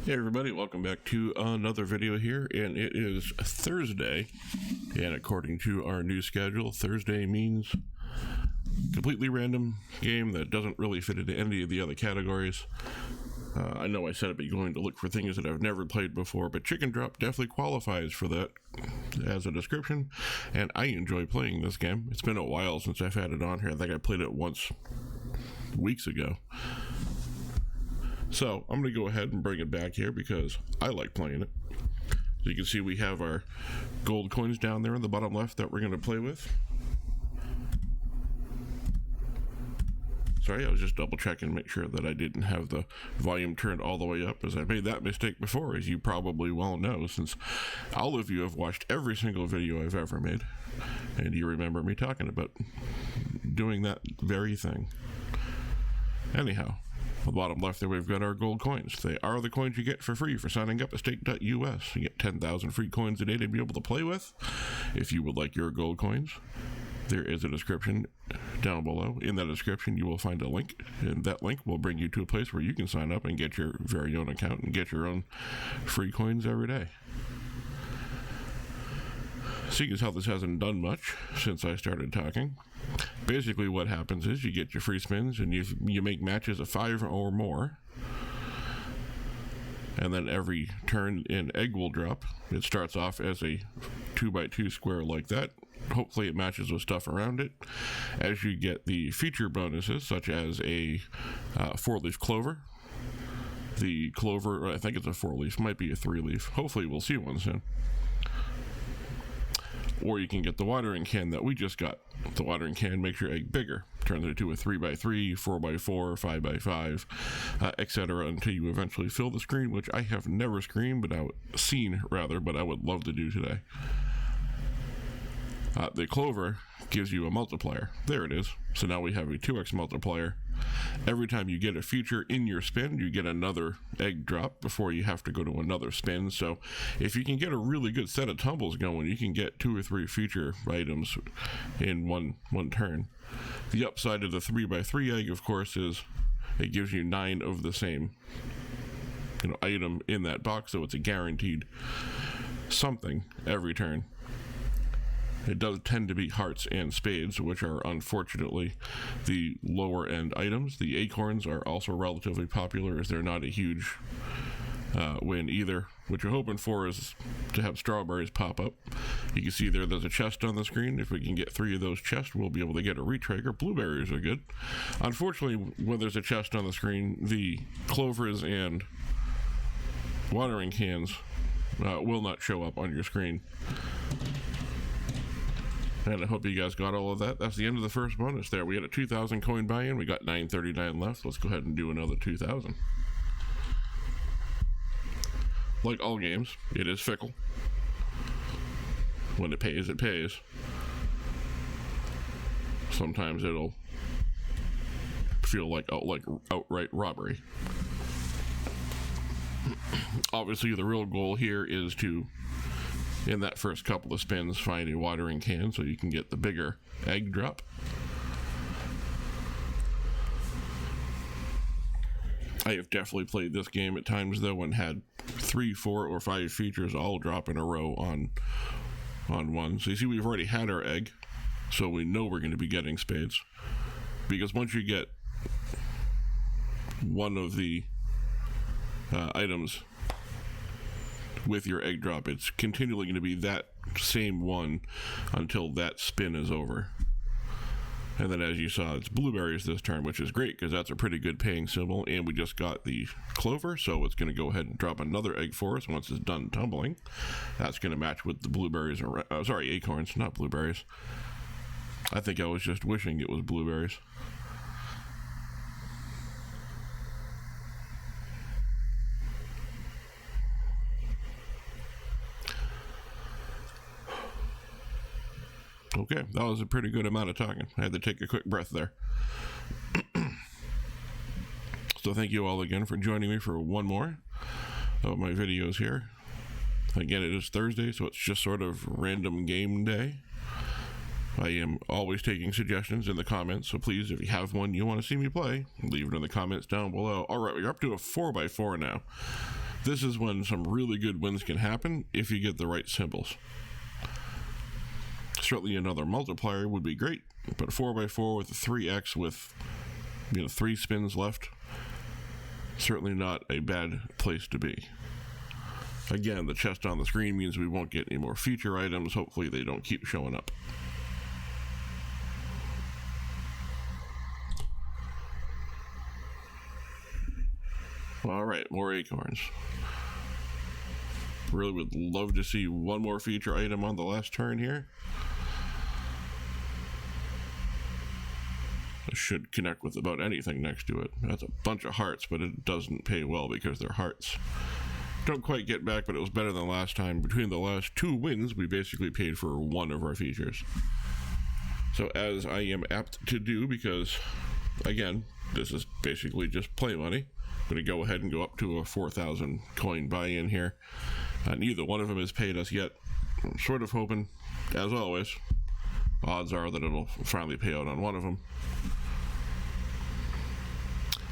Hey everybody, welcome back to another video here, and it is Thursday, and according to our new schedule, Thursday means completely random game that doesn't really fit into any of the other categories. I know I said I'd be going to look for things that I've never played before, but Chicken Drop definitely qualifies for that as a description, and I enjoy playing this game. It's been a while since I've had it on here. I think I played it once weeks ago. So I'm going to go ahead and bring it back here because I like playing it. So you can see we have our gold coins down there in the bottom left that we're going to play with. Sorry, I was just double checking to make sure that I didn't have the volume turned all the way up, as I made that mistake before, as you probably well know, since all of you have watched every single video I've ever made, and you remember me talking about doing that very thing. Anyhow, on the bottom left there we've got our gold coins. They are the coins you get for free for signing up at stake.us. You get 10,000 free coins a day to be able to play with. If you would like your gold coins, there is a description down below. In that description you will find a link, and that link will bring you to a place where you can sign up and get your very own account and get your own free coins every day. Seeing as how this hasn't done much since I started talking, basically what happens is you get your free spins and you make matches of 5 or more, and then every turn an egg will drop. It starts off as a 2x2 square like that. Hopefully it matches with stuff around it. As you get the feature bonuses, such as a 4-leaf clover. The clover, I think it's a 4-leaf, might be a 3-leaf. Hopefully we'll see one soon. Or you can get the watering can that we just got. The watering can makes your egg bigger, turns it into a 3x3, 4x4, 5x5, etc. until you eventually fill the screen, which I have never seen, but I would love to do today. The clover gives you a multiplier. There it is. So now we have a 2x multiplier. Every time you get a feature in your spin, you get another egg drop before you have to go to another spin. So if you can get a really good set of tumbles going, you can get 2 or 3 feature items in one turn. The upside of the 3x3 egg, of course, is it gives you 9 of the same item in that box, so it's a guaranteed something every turn. It does tend to be hearts and spades, which are unfortunately the lower end items. The acorns are also relatively popular, as they're not a huge win either. What you're hoping for is to have strawberries pop up. You can see there's a chest on the screen. If we can get 3 of those chests, we'll be able to get a retrigger. Blueberries are good. Unfortunately, when there's a chest on the screen, the clovers and watering cans will not show up on your screen. And I hope you guys got all of that. That's the end of the first bonus there. We had a 2,000 coin buy-in. We got 939 left. Let's go ahead and do another 2,000. Like all games, it is fickle. When it pays, it pays. Sometimes it'll feel like outright robbery. Obviously, the real goal here is to, in that first couple of spins, find a watering can so you can get the bigger egg drop. I have definitely played this game at times though and had 3, 4, or 5 features all drop in a row on one. So you see we've already had our egg, so we know we're going to be getting spades, because once you get one of the items with your egg drop, it's continually going to be that same one until that spin is over. And then, as you saw, it's blueberries this turn, which is great because that's a pretty good paying symbol, and we just got the clover, so it's going to go ahead and drop another egg for us once it's done tumbling. That's going to match with the blueberries, acorns, not blueberries. I think I was just wishing it was blueberries. Okay, that was a pretty good amount of talking. I had to take a quick breath there. So thank you all again for joining me for one more of my videos here. Again, it is Thursday, so it's just sort of random game day. I am always taking suggestions in the comments, so please, if you have one you want to see me play, leave it in the comments down below. Alright, we're up to a 4x4 now. This is when some really good wins can happen if you get the right symbols. Certainly another multiplier would be great, but 4x4 with a 3x with 3 spins left, certainly not a bad place to be. Again, the chest on the screen means we won't get any more feature items. Hopefully they don't keep showing up. All right, more acorns. Really would love to see one more feature item on the last turn here. I should connect with about anything next to it. That's a bunch of hearts, but it doesn't pay well because they're hearts. Don't quite get back, but it was better than last time. Between the last 2 wins, we basically paid for one of our features. So as I am apt to do, because, again, this is basically just play money, I'm going to go ahead and go up to a 4,000 coin buy-in here. Neither one of them has paid us yet. I'm sort of hoping, as always, odds are that it'll finally pay out on one of them.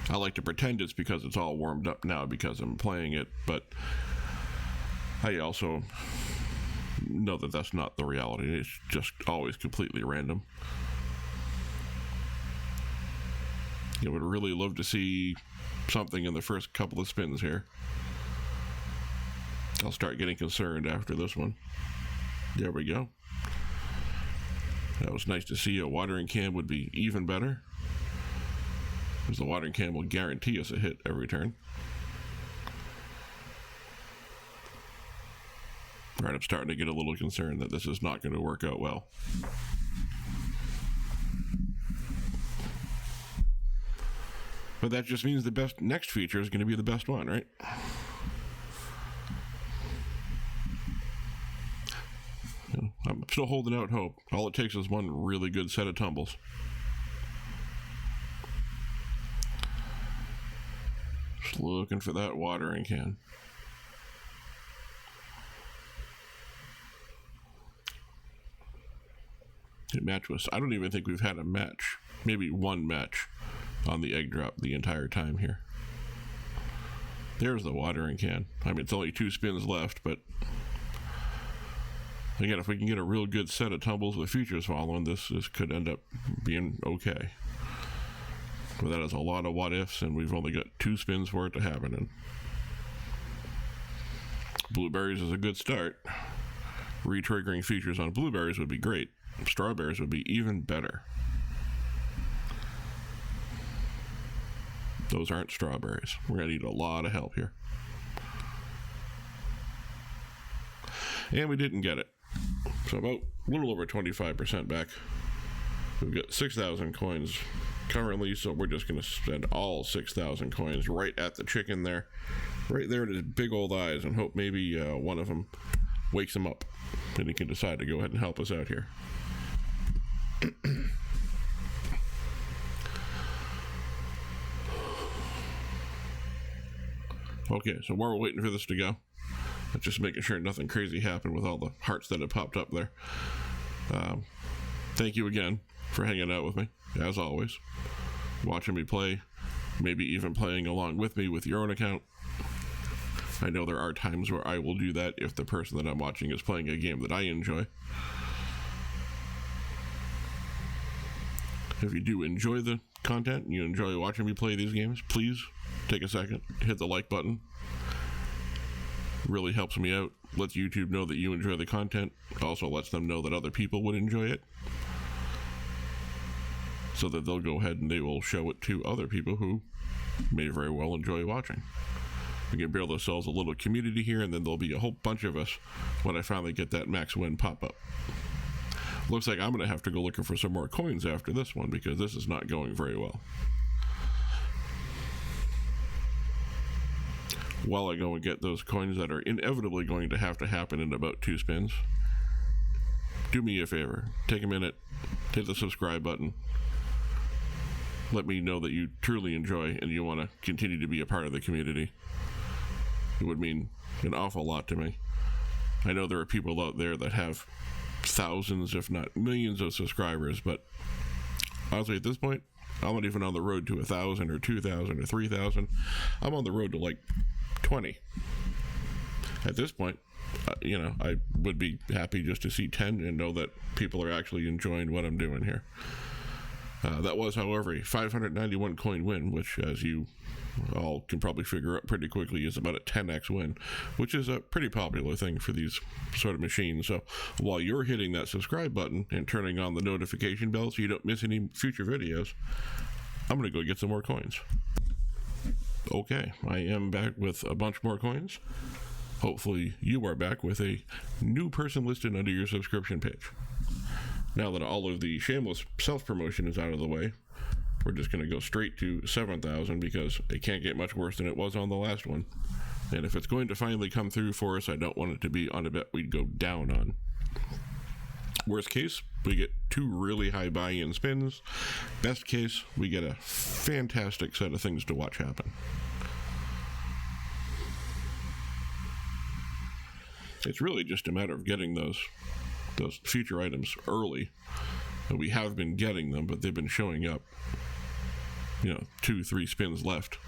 I like to pretend it's because it's all warmed up now because I'm playing it, but I also know that that's not the reality. It's just always completely random. I would really love to see something in the first couple of spins here. I'll start getting concerned after this one. There we go. That was nice to see. A watering can would be even better, because the watering can will guarantee us a hit every turn. All right, I'm starting to get a little concerned that this is not going to work out well. But that just means the next feature is going to be the best one, right? I'm still holding out hope. All it takes is one really good set of tumbles. Just looking for that watering can. Match was, I don't even think we've had a match. Maybe one match on the egg drop the entire time here. There's the watering can. I mean, it's only 2 spins left, but again, if we can get a real good set of tumbles with features following, this could end up being okay. But that is a lot of what ifs, and we've only got 2 spins for it to happen. And blueberries is a good start. Re-triggering features on blueberries would be great. Strawberries would be even better. Those aren't strawberries. We're going to need a lot of help here. And we didn't get it. So about a little over 25% back. We've got 6,000 coins currently, so we're just going to spend all 6,000 coins right at the chicken there. Right there at his big old eyes, and hope maybe one of them wakes him up and he can decide to go ahead and help us out here. Okay, so while we're waiting for this to go, just making sure nothing crazy happened with all the hearts that have popped up there. Thank you again for hanging out with me, as always. Watching me play, maybe even playing along with me with your own account. I know there are times where I will do that if the person that I'm watching is playing a game that I enjoy. If you do enjoy the content and you enjoy watching me play these games, please take a second, hit the like button. It really helps me out, lets YouTube know that you enjoy the content, also lets them know that other people would enjoy it, so that they'll go ahead and they will show it to other people who may very well enjoy watching. We can build ourselves a little community here, and then there'll be a whole bunch of us when I finally get that max win pop up. Looks like I'm going to have to go looking for some more coins after this one, because this is not going very well. While I go and get those coins that are inevitably going to happen in about 2 spins, do me a favor, take a minute, hit the subscribe button. Let me know that you truly enjoy and you want to continue to be a part of the community. It would mean an awful lot to me. I know there are people out there that have thousands, if not millions of subscribers, but honestly at this point, I'm not even on the road to 1,000 or 2,000 or 3,000. I'm on the road to like 20. at this point, I would be happy just to see 10 and know that people are actually enjoying what I'm doing here. That was, however, a 591 coin win, which, as you all can probably figure out pretty quickly, is about a 10x win, which is a pretty popular thing for these sort of machines. So while you're hitting that subscribe button and turning on the notification bell so you don't miss any future videos, I'm going to go get some more coins. Okay, I am back with a bunch more coins. Hopefully you are back with a new person listed under your subscription page. Now that all of the shameless self-promotion is out of the way, we're just going to go straight to 7,000 because it can't get much worse than it was on the last one. And if it's going to finally come through for us, I don't want it to be on a bet we'd go down on. Worst case, we get 2 really high buy-in spins. Best case, we get a fantastic set of things to watch happen. It's really just a matter of getting those feature items early. We have been getting them, but they've been showing up 2-3 spins left.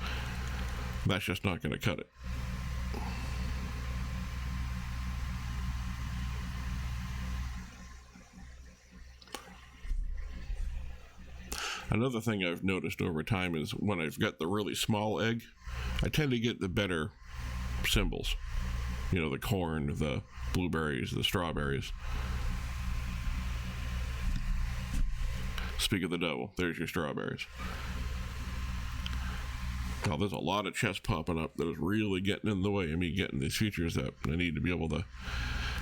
That's just not going to cut it. Another thing I've noticed over time is when I've got the really small egg, I tend to get the better symbols. The corn, the blueberries, the strawberries. Speak of the devil, there's your strawberries. Now, there's a lot of chests popping up that is really getting in the way of me getting these features that I need to be able to,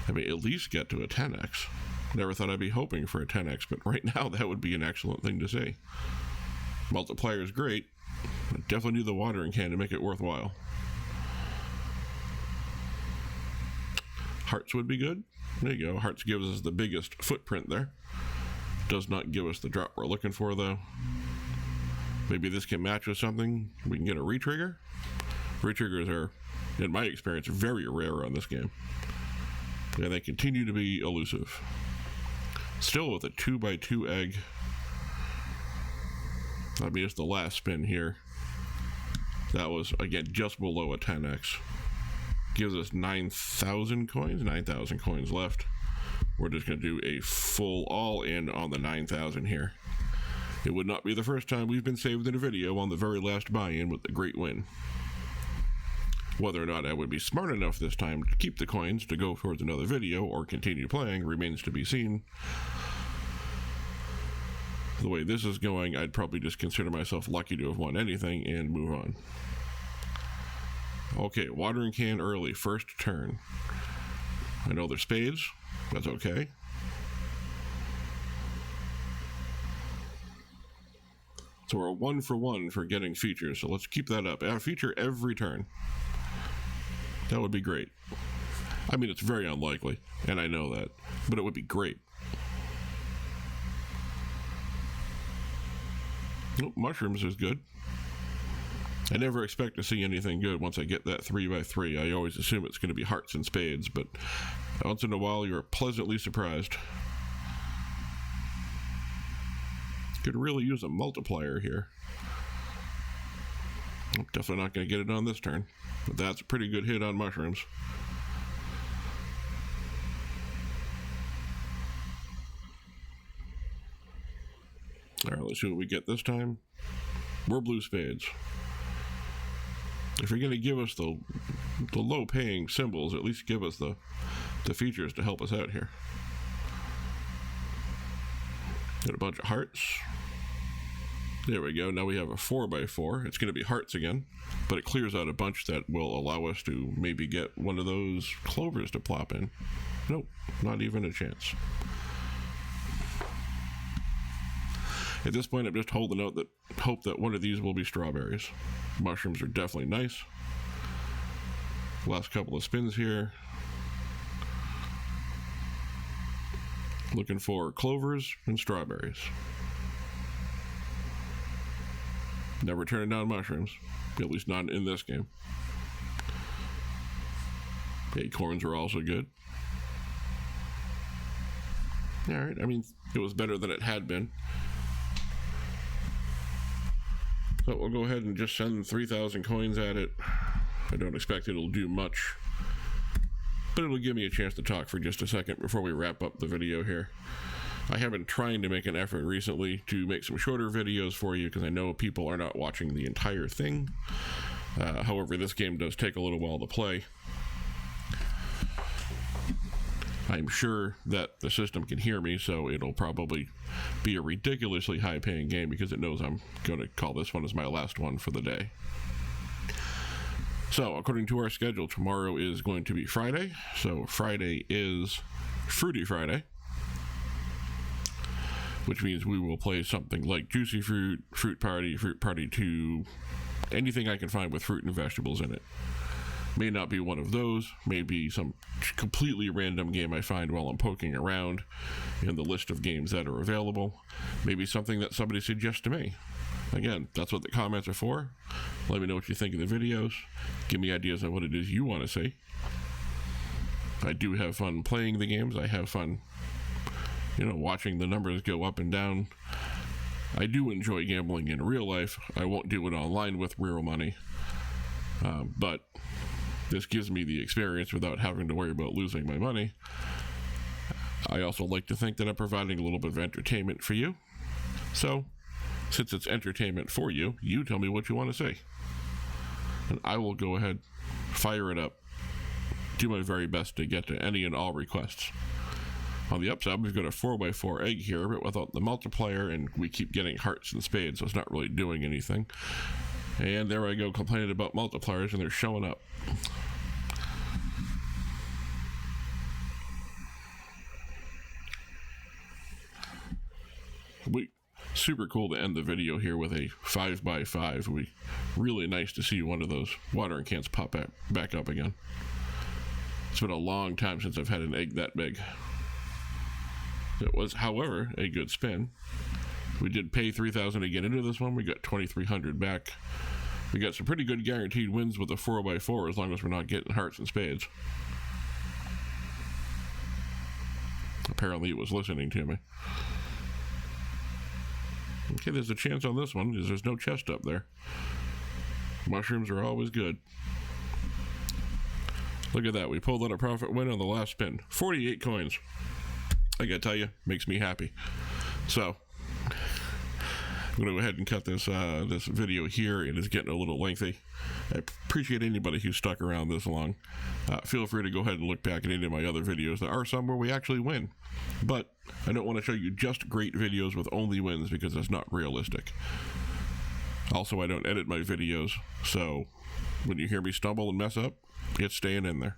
at least get to a 10x. Never thought I'd be hoping for a 10x, but right now that would be an excellent thing to say. Multiplier is great, but definitely need the watering can to make it worthwhile. Hearts would be good. There you go. Hearts gives us the biggest footprint there. Does not give us the drop we're looking for, though. Maybe this can match with something. We can get a retrigger. Retriggers are, in my experience, very rare on this game. And they continue to be elusive. Still with a 2x2 egg. It's the last spin here. That was, again, just below a 10x. Gives us 9,000 coins left. We're just going to do a full all-in on the 9,000 here. It would not be the first time we've been saved in a video on the very last buy-in with a great win. Whether or not I would be smart enough this time to keep the coins to go towards another video or continue playing remains to be seen. The way this is going, I'd probably just consider myself lucky to have won anything and move on. Okay, watering can early, first turn. I know they're spades. That's okay. So we're 1 for 1 for getting features, so let's keep that up. Feature every turn. That would be great. It's very unlikely, and I know that, but it would be great. Oh, mushrooms is good. I never expect to see anything good once I get that 3x3. I always assume it's going to be hearts and spades, but once in a while you're pleasantly surprised. Could really use a multiplier here. I'm definitely not going to get it on this turn, but that's a pretty good hit on mushrooms. Alright, let's see what we get this time. More blue spades. If you're going to give us the low-paying symbols, at least give us the features to help us out here. Got a bunch of hearts. There we go. Now we have a 4x4. It's going to be hearts again, but it clears out a bunch that will allow us to maybe get one of those clovers to plop in. Nope, not even a chance. At this point, I'm just holding out hope that one of these will be strawberries. Mushrooms are definitely nice. Last couple of spins here. Looking for clovers and strawberries. Never turning down mushrooms, at least not in this game. Acorns are also good. Alright, it was better than it had been. So we'll go ahead and just send 3,000 coins at it. I don't expect it'll do much. but it'll give me a chance to talk for just a second before we wrap up the video here. I have been trying to make an effort recently to make some shorter videos for you because I know people are not watching the entire thing. However, this game does take a little while to play. I'm sure that the system can hear me, so it'll probably be a ridiculously high-paying game because it knows I'm going to call this one as my last one for the day. So, according to our schedule, tomorrow is going to be Friday. So, Friday is Fruity Friday, which means we will play something like Juicy Fruit, Fruit Party 2, anything I can find with fruit and vegetables in it. May not be one of those, maybe some completely random game I find while I'm poking around in the list of games that are available. Maybe something that somebody suggests to me. Again, that's what the comments are for. Let me know what you think of the videos. Give me ideas on what it is you want to see. I do have fun playing the games. I have fun, watching the numbers go up and down. I do enjoy gambling in real life. I won't do it online with real money. But this gives me the experience without having to worry about losing my money. I also like to think that I'm providing a little bit of entertainment for you. So, since it's entertainment for you, you tell me what you want to see. And I will go ahead, fire it up, do my very best to get to any and all requests. On the upside, we've got a 4x4 egg here, but without the multiplier, and we keep getting hearts and spades, so it's not really doing anything. And there I go complaining about multipliers, and they're showing up. Super cool to end the video here with a 5x5. It'll be really nice to see one of those watering cans pop back up again. It's been a long time since I've had an egg that big. It was, however, a good spin. We did pay $3,000 to get into this one. We got $2,300 back. We got some pretty good guaranteed wins with a 4x4 as long as we're not getting hearts and spades. Apparently it was listening to me. Okay, there's a chance on this one because there's no chest up there. Mushrooms are always good. Look at that. We pulled out a profit win on the last spin. 48 coins. I gotta tell you, makes me happy. So, I'm going to go ahead and cut this this video here. It is getting a little lengthy. I appreciate anybody who's stuck around this long. Feel free to go ahead and look back at any of my other videos. There are some where we actually win. But I don't want to show you just great videos with only wins because that's not realistic. Also, I don't edit my videos, so when you hear me stumble and mess up, it's staying in there.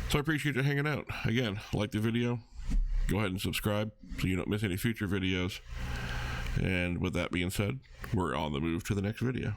So I appreciate you hanging out. Again, like the video, go ahead and subscribe so you don't miss any future videos. And with that being said, we're on the move to the next video.